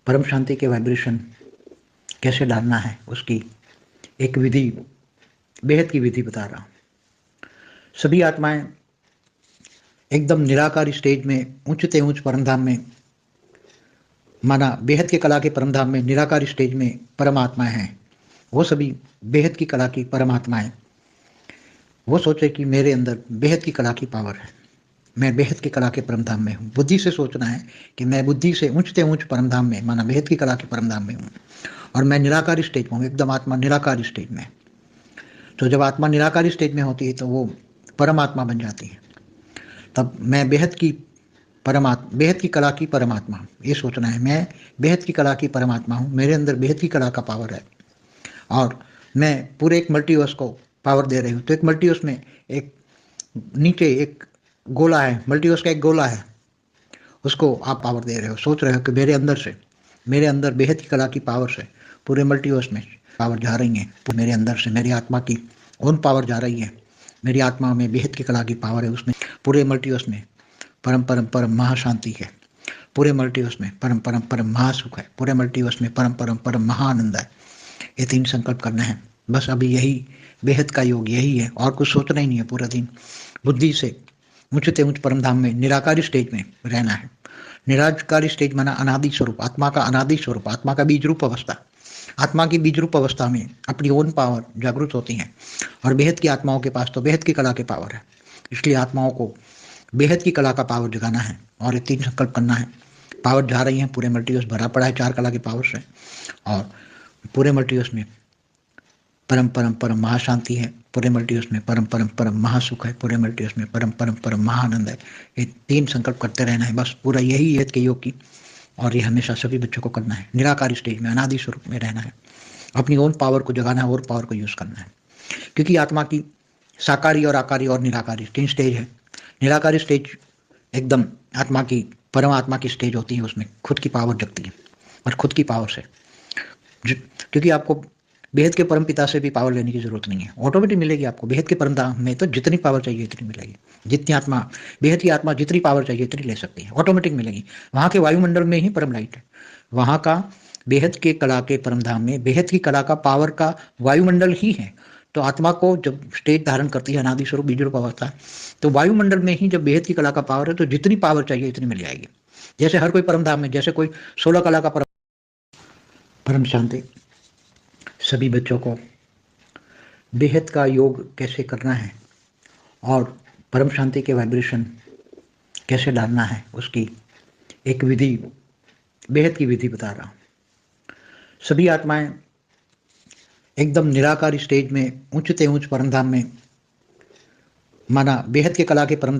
परम शांति के वाइब्रेशन कैसे डालना है उसकी एक विधि, बेहद की विधि बता रहा हूँ। सभी आत्माएं एकदम निराकार स्टेज में ऊंचते ऊंच परमधाम में, माना बेहद की कला के परमधाम में निराकार स्टेज में परमात्माएं हैं। वो सभी बेहद की कला की परमात्माएं वो सोचे कि मेरे अंदर बेहद की कला की पावर है, मैं बेहद की कला के परमधाम में हूँ। बुद्धि से सोचना है कि मैं बुद्धि से ऊंचते ऊंच परमधाम में, माना बेहद की कला के परमधाम में हूँ और मैं निराकार स्टेज में हूँ, एकदम आत्मा निराकार स्टेज में। तो जब आत्मा निराकार स्टेज में होती है तो वो परमात्मा बन जाती है। तब मैं बेहद की बेहद की कला की परमात्मा, ये सोचना है मैं बेहद की कला की परमात्मा हूँ, मेरे अंदर बेहद की कला का पावर है और मैं पूरे एक मल्टीवर्स को पावर दे रही हूँ। तो एक मल्टीवर्स में एक नीचे एक गोला है, मल्टीवर्स का एक गोला है, उसको आप पावर दे रहे हो। सोच रहे हो कि मेरे अंदर बेहद की कला की पावर से पूरे मल्टीवर्स में पावर जा रही है, मेरे अंदर से मेरी आत्मा की ओन पावर जा रही है। मेरी आत्मा में बेहद की कला की पावर है, उसमें पूरे मल्टीवर्स में परम परम परम महाशांति है, पूरे मल्टीवर्स में परम परम परम महासुख है, पूरे मल्टीवर्स में परम परम परम महाआनंद है। ये 3 संकल्प करना है बस। अभी यही बेहद का योग यही है, और कुछ सोचना ही नहीं है। पूरा दिन बुद्धि से ऊंचते ऊंच परमधाम में निराकारी स्टेज में रहना है। निराकारी स्टेज माना अनादि स्वरूप, आत्मा का अनादि स्वरूप, आत्मा का बीज रूप अवस्था। आत्मा की बीज रूप अवस्था में अपनी ओन पावर जागृत होती है और बेहद की आत्माओं के पास तो बेहद की कला के पावर है। इसलिए आत्माओं को बेहद की कला का पावर जगाना है और ये 3 संकल्प करना है। पावर जा रही है, पूरे मल्टीवर्स भरा पड़ा है 4 कला के पावर से और पूरे मल्टीवर्स में परम परम परम महाशांति है, पूरे मल्टीवर्स में परम परम परम महासुख है, पूरे मल्टीवर्स में परम परम परम महाआनंद है। ये 3 संकल्प करते रहना है बस। पूरा यही है के योग की, और ये हमेशा सभी बच्चों को करना है। निराकार स्टेज में अनादि स्वरूप में रहना है, अपनी ओन पावर को जगाना है और पावर को यूज करना है। क्योंकि आत्मा की साकारी और आकारी और निराकारी 3 स्टेज है। निराकारी स्टेज एकदम आत्मा की परमात्मा की स्टेज होती है, उसमें खुद की पावर जगती है और खुद की पावर से, क्योंकि आपको बेहद के परम पिता से भी पावर लेने की जरूरत नहीं है, ऑटोमेटिक मिलेगी आपको। बेहद के परम धाम में तो जितनी पावर चाहिए इतनी मिलेगी, जितनी आत्मा बेहद की आत्मा जितनी पावर चाहिए इतनी ले सकती है, ऑटोमेटिक मिलेगी। वहां के वायुमंडल में ही परम लाइट है, वहां का बेहद के कला के परम धाम में बेहद की कला का पावर का वायुमंडल ही है। तो आत्मा को जब स्टेज धारण करती है अनादि स्वरूप बीज रूप अवस्था, तो वायुमंडल में ही जब बेहद की कला का पावर है तो जितनी पावर चाहिए इतनी मिल जाएगी। जैसे हर कोई परम धाम में, जैसे कोई 16 कला का परम शांति। सभी बच्चों को बेहद का योग कैसे करना है और परम शांति के वाइब्रेशन कैसे डालना है उसकी एक विधि, बेहद की विधि बता रहा हूँ। सभी आत्माएं एकदम निराकार स्टेज में ऊंचते ऊंच परमधाम में, माना बेहद के कला के परम